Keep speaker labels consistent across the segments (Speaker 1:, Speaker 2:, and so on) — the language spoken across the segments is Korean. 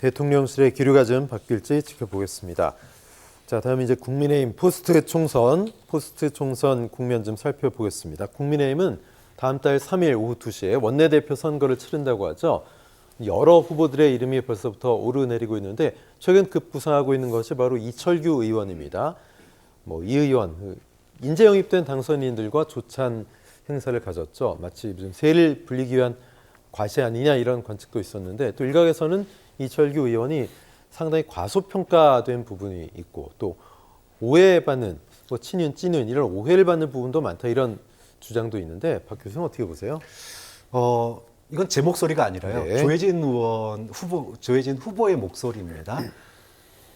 Speaker 1: 대통령실의 기류가 좀 바뀔지 지켜보겠습니다. 자, 다음 이제 국민의힘 포스트 총선 국면 좀 살펴보겠습니다. 국민의힘은 다음 달 3일 오후 2시에 원내대표 선거를 치른다고 하죠. 여러 후보들의 이름이 벌써부터 오르내리고 있는데 최근 급부상하고 있는 것이 바로 이철규 의원입니다. 이 의원 인재 영입된 당선인들과 조찬 행사를 가졌죠. 마치 무슨 세를 불리기 위한 과시 아니냐 이런 관측도 있었는데 또 일각에서는 이철규 의원이 상당히 과소평가된 부분이 있고 또 오해받는 친윤, 찐윤 이런 오해를 받는 부분도 많다 이런 주장도 있는데 박 교수는 어떻게 보세요?
Speaker 2: 이건 제 목소리가 아니라요.
Speaker 1: 네.
Speaker 2: 조혜진 후보의 목소리입니다.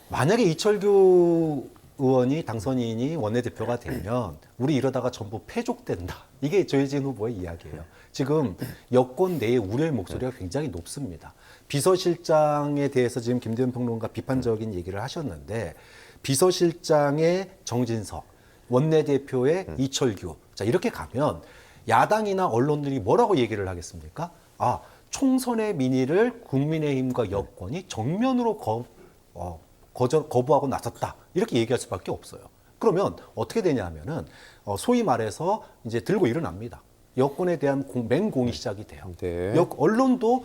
Speaker 2: 만약에 이철규 의원이 당선인이 원내대표가 되면 우리 이러다가 전부 패족된다. 이게 조혜진 후보의 이야기예요. 지금 여권 내의 우려의 목소리가 굉장히 높습니다. 비서실장에 대해서 지금 김대현 평론가 비판적인 얘기를 하셨는데 비서실장의 정진석, 원내대표의 이철규. 자, 이렇게 가면 야당이나 언론들이 뭐라고 얘기를 하겠습니까? 총선의 민의를 국민의힘과 여권이 정면으로 거부하고 나섰다. 이렇게 얘기할 수밖에 없어요. 그러면 어떻게 되냐 하면은 소위 말해서 이제 들고 일어납니다. 여권에 대한 맹공이 시작이 돼요.
Speaker 1: 네.
Speaker 2: 언론도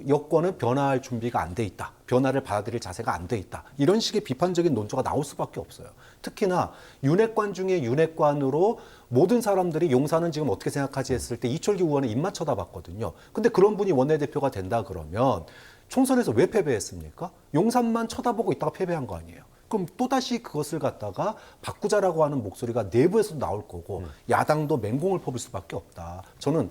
Speaker 2: 여권은 변화할 준비가 안 돼 있다. 변화를 받아들일 자세가 안 돼 있다. 이런 식의 비판적인 논조가 나올 수밖에 없어요. 특히나 윤핵관 중에 윤핵관으로 모든 사람들이 용산은 지금 어떻게 생각하지 했을 때 이철규 의원은 입만 쳐다봤거든요. 근데 그런 분이 원내대표가 된다 그러면 총선에서 왜 패배했습니까? 용산만 쳐다보고 있다가 패배한 거 아니에요. 그럼 또다시 그것을 갖다가 바꾸자라고 하는 목소리가 내부에서도 나올 거고 야당도 맹공을 퍼볼 수밖에 없다. 저는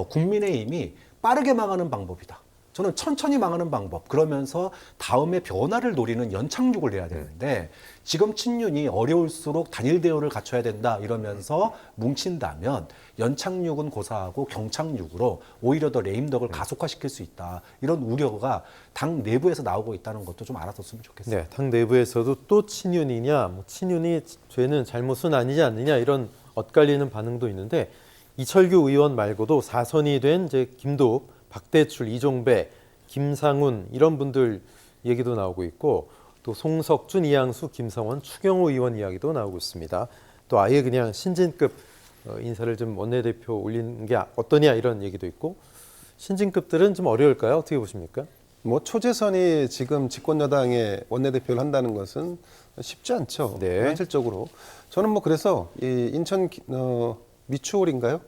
Speaker 2: 국민의힘이 빠르게 망하는 방법이다. 저는 천천히 망하는 방법, 그러면서 다음에 변화를 노리는 연착륙을 내야 되는데 지금 친윤이 어려울수록 단일 대우를 갖춰야 된다 이러면서 뭉친다면 연착륙은 고사하고 경착륙으로 오히려 더 레임덕을 가속화시킬 수 있다. 이런 우려가 당 내부에서 나오고 있다는 것도 좀 알아뒀으면 좋겠어요.
Speaker 1: 네, 당 내부에서도 또 친윤이냐, 친윤이 죄는 잘못은 아니지 않느냐 이런 엇갈리는 반응도 있는데 이철규 의원 말고도 4선이 된 이제 김도읍, 박대출, 이종배, 김상훈 이런 분들 얘기도 나오고 있고 또 송석준, 이양수, 김성원, 추경호 의원 이야기도 나오고 있습니다. 또 아예 그냥 신진급 인사를 좀 원내대표 올리는 게 어떠냐 이런 얘기도 있고 신진급들은 좀 어려울까요? 어떻게 보십니까?
Speaker 3: 초재선이 지금 집권여당의 원내대표를 한다는 것은 쉽지 않죠.
Speaker 1: 네.
Speaker 3: 현실적으로. 저는 그래서 이 인천 미추홀인가요?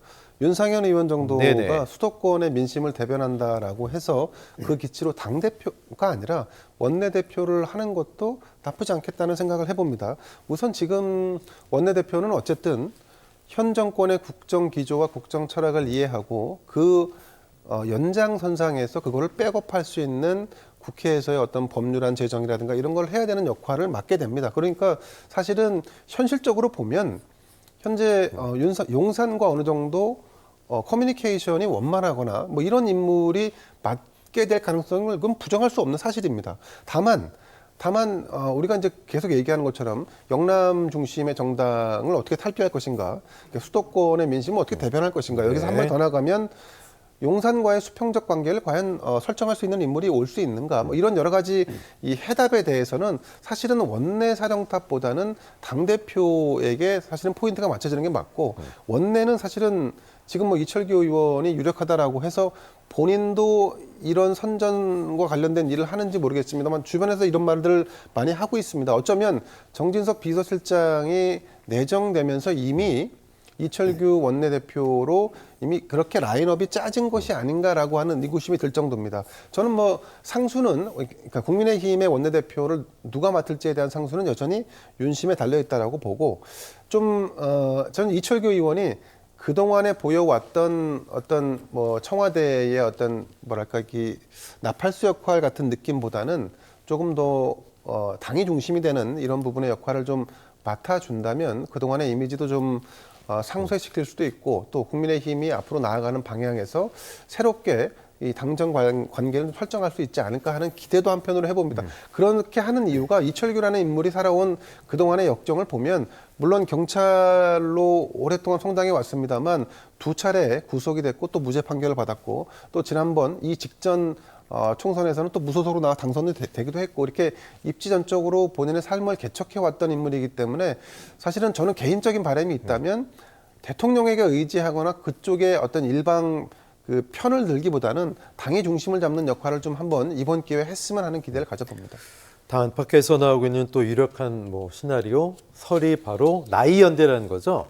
Speaker 3: 윤상현 의원 정도가
Speaker 1: 네네.
Speaker 3: 수도권의 민심을 대변한다라고 해서 그 기치로 당대표가 아니라 원내대표를 하는 것도 나쁘지 않겠다는 생각을 해봅니다. 우선 지금 원내대표는 어쨌든 현 정권의 국정 기조와 국정 철학을 이해하고 그 연장선상에서 그거를 백업할 수 있는 국회에서의 어떤 법률안 제정이라든가 이런 걸 해야 되는 역할을 맡게 됩니다. 그러니까 사실은 현실적으로 보면 현재 용산과 어느 정도 커뮤니케이션이 원만하거나 이런 인물이 맡게 될 가능성을 그건 부정할 수 없는 사실입니다. 다만 우리가 이제 계속 얘기하는 것처럼 영남 중심의 정당을 어떻게 탈피할 것인가, 수도권의 민심을 어떻게 대변할 것인가, 여기서 한 발 더 나가면 용산과의 수평적 관계를 과연 설정할 수 있는 인물이 올 수 있는가, 이런 여러 가지 이 해답에 대해서는 사실은 원내 사령탑보다는 당대표에게 사실은 포인트가 맞춰지는 게 맞고, 원내는 사실은 지금 이철규 의원이 유력하다라고 해서 본인도 이런 선전과 관련된 일을 하는지 모르겠습니다만 주변에서 이런 말들을 많이 하고 있습니다. 어쩌면 정진석 비서실장이 내정되면서 이미 이철규 원내대표로 이미 그렇게 라인업이 짜진 것이 아닌가라고 하는 의구심이 들 정도입니다. 저는 상수는, 그러니까 국민의힘의 원내대표를 누가 맡을지에 대한 상수는 여전히 윤심에 달려있다라고 보고, 저는 이철규 의원이 그동안에 보여왔던 어떤 청와대의 어떤 나팔수 역할 같은 느낌보다는 조금 더 당이 중심이 되는 이런 부분의 역할을 좀 맡아준다면 그동안의 이미지도 좀 상쇄시킬 수도 있고, 또 국민의힘이 앞으로 나아가는 방향에서 새롭게 이 당정 관계를 설정할 수 있지 않을까 하는 기대도 한편으로 해봅니다. 그렇게 하는 이유가 이철규라는 인물이 살아온 그동안의 역정을 보면, 물론 경찰로 오랫동안 성장해 왔습니다만 2차례 구속이 됐고 또 무죄 판결을 받았고, 또 지난번 이 직전 총선에서는 또 무소속으로 나와 당선이 되기도 했고 이렇게 입지전적으로 본인의 삶을 개척해왔던 인물이기 때문에 사실은 저는 개인적인 바람이 있다면 대통령에게 의지하거나 그쪽에 어떤 일방 그 편을 들기보다는 당의 중심을 잡는 역할을 좀 한번 이번 기회에 했으면 하는 기대를 가져봅니다.
Speaker 1: 당 안팎에서 나오고 있는 또 유력한 시나리오 설이 바로 나이 연대라는 거죠.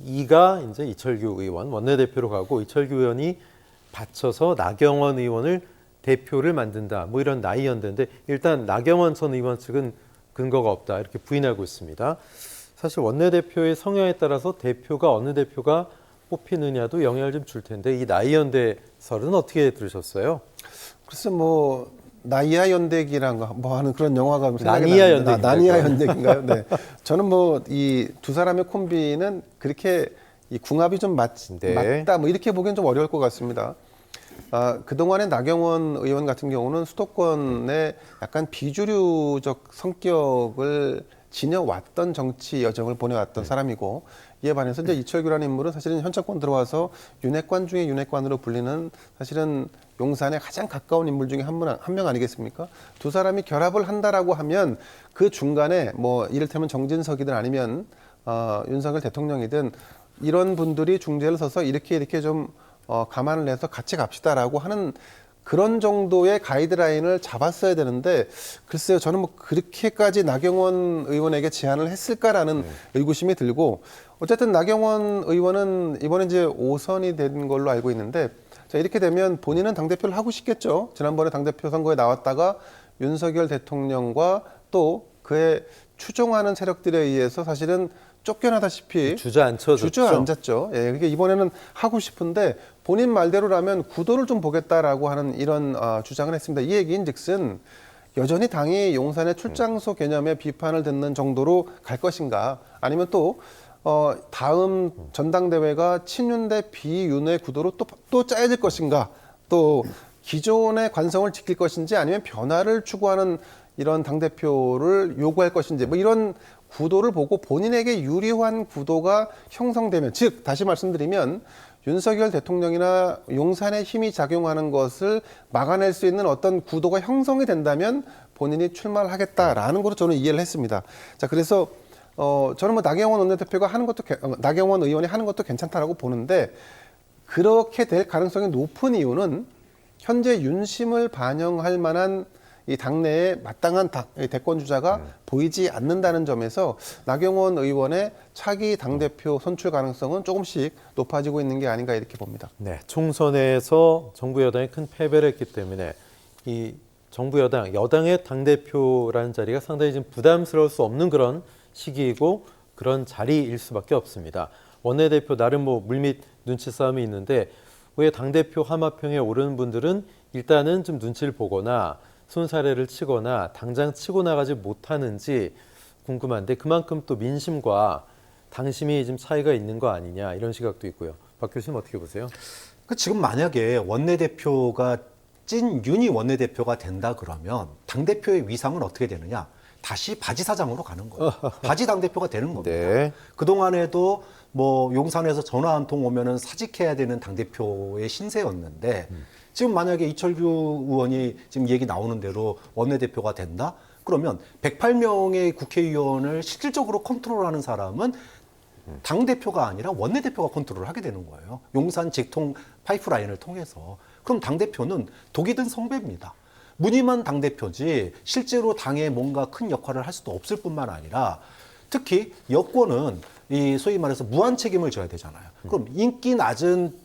Speaker 1: 이가 이제 이철규 의원 원내대표로 가고 이철규 의원이 받쳐서 나경원 의원을 대표를 만든다. 이런 나이 연대인데 일단 나경원 전 의원 측은 근거가 없다 이렇게 부인하고 있습니다. 사실 원내대표의 성향에 따라서 대표가 어느 대표가 뽑히느냐도 영향을 좀 줄 텐데 이 나이 연대 설은 어떻게 들으셨어요?
Speaker 3: 글쎄 나이아 연대기란 거 하는 그런 영화가
Speaker 1: 나니아 연대기인가요?
Speaker 3: 나니아 연대기인가요? 네. 저는 이 두 사람의 콤비는 그렇게 이 궁합이 좀
Speaker 1: 네.
Speaker 3: 맞다 이렇게 보기엔 좀 어려울 것 같습니다. 그동안의 나경원 의원 같은 경우는 수도권의 약간 비주류적 성격을 지녀왔던 정치 여정을 보내왔던 사람이고 이에 반해서 이제 이철규라는 인물은 사실은 현 정권 들어와서 윤핵관 중에 윤핵관으로 불리는 사실은 용산에 가장 가까운 인물 중에 한 명 아니겠습니까? 두 사람이 결합을 한다라고 하면 그 중간에 이를테면 정진석이든 아니면 윤석열 대통령이든 이런 분들이 중재를 서서 이렇게 좀 감안을 해서 같이 갑시다라고 하는 그런 정도의 가이드라인을 잡았어야 되는데 글쎄요 저는 그렇게까지 나경원 의원에게 제안을 했을까라는 의구심이 들고 어쨌든 나경원 의원은 이번에 이제 5선이 된 걸로 알고 있는데 자 이렇게 되면 본인은 당대표를 하고 싶겠죠. 지난번에 당대표 선거에 나왔다가 윤석열 대통령과 또 그의 추종하는 세력들에 의해서 사실은 쫓겨나다시피 주저앉았죠. 예, 그러니까 이번에는 하고 싶은데 본인 말대로라면 구도를 좀 보겠다라고 하는 이런 주장을 했습니다. 이 얘기인즉슨 여전히 당이 용산의 출장소 개념의 비판을 듣는 정도로 갈 것인가 아니면 또 다음 전당대회가 친윤 대 비윤의 구도로 또 짜여질 것인가 또 기존의 관성을 지킬 것인지 아니면 변화를 추구하는 이런 당대표를 요구할 것인지 이런 구도를 보고 본인에게 유리한 구도가 형성되면 즉 다시 말씀드리면 윤석열 대통령이나 용산의 힘이 작용하는 것을 막아낼 수 있는 어떤 구도가 형성이 된다면 본인이 출마를 하겠다라는 것으로 저는 이해를 했습니다. 자 그래서 저는 나경원 원내대표가 나경원 의원이 하는 것도 괜찮다라고 보는데 그렇게 될 가능성이 높은 이유는 현재 윤심을 반영할 만한 이 당내에 마땅한 대권 주자가 보이지 않는다는 점에서 나경원 의원의 차기 당대표 선출 가능성은 조금씩 높아지고 있는 게 아닌가 이렇게 봅니다.
Speaker 1: 네, 총선에서 정부 여당이 큰 패배를 했기 때문에 이 정부 여당의 당대표라는 자리가 상당히 좀 부담스러울 수 없는 그런 시기이고 그런 자리일 수밖에 없습니다. 원내대표 나름 물밑 눈치 싸움이 있는데 왜 당대표 하마평에 오르는 분들은 일단은 좀 눈치를 보거나 손사래를 치거나 당장 치고 나가지 못하는지 궁금한데 그만큼 또 민심과 당심이 좀 차이가 있는 거 아니냐 이런 시각도 있고요. 박 교수님 어떻게 보세요?
Speaker 2: 지금 만약에 원내대표가 찐윤이 원내대표가 된다 그러면 당대표의 위상은 어떻게 되느냐? 다시 바지 사장으로 가는 거예요. 바지 당대표가 되는 겁니다.
Speaker 1: 네.
Speaker 2: 그동안에도 용산에서 전화 한 통 오면은 사직해야 되는 당대표의 신세였는데 지금 만약에 이철규 의원이 지금 얘기 나오는 대로 원내대표가 된다? 그러면 108명의 국회의원을 실질적으로 컨트롤하는 사람은 당대표가 아니라 원내대표가 컨트롤을 하게 되는 거예요. 용산 직통 파이프라인을 통해서. 그럼 당대표는 독이 든 성배입니다. 무늬만 당대표지 실제로 당에 뭔가 큰 역할을 할 수도 없을 뿐만 아니라 특히 여권은 이 소위 말해서 무한 책임을 져야 되잖아요. 그럼 인기 낮은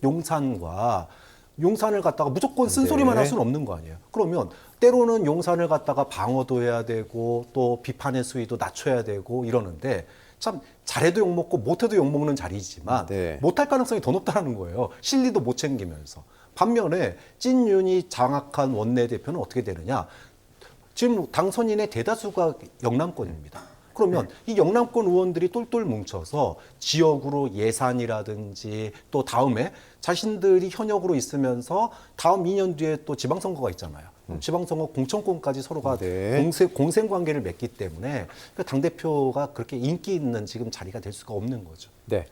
Speaker 2: 용산을 갖다가 무조건 쓴소리만
Speaker 1: 네.
Speaker 2: 할 수는 없는 거 아니에요. 그러면 때로는 용산을 갖다가 방어도 해야 되고 또 비판의 수위도 낮춰야 되고 이러는데 참 잘해도 욕먹고 못해도 욕먹는 자리지만
Speaker 1: 네.
Speaker 2: 못할 가능성이 더 높다는 거예요. 실리도 못 챙기면서. 반면에 찐윤이 장악한 원내대표는 어떻게 되느냐. 지금 당선인의 대다수가 영남권입니다. 그러면 이 영남권 의원들이 똘똘 뭉쳐서 지역으로 예산이라든지 또 다음에 자신들이 현역으로 있으면서 다음 2년 뒤에 또 지방선거가 있잖아요. 지방선거 공천권까지 서로가
Speaker 1: 네.
Speaker 2: 공생 관계를 맺기 때문에 당대표가 그렇게 인기 있는 지금 자리가 될 수가 없는 거죠.
Speaker 1: 네.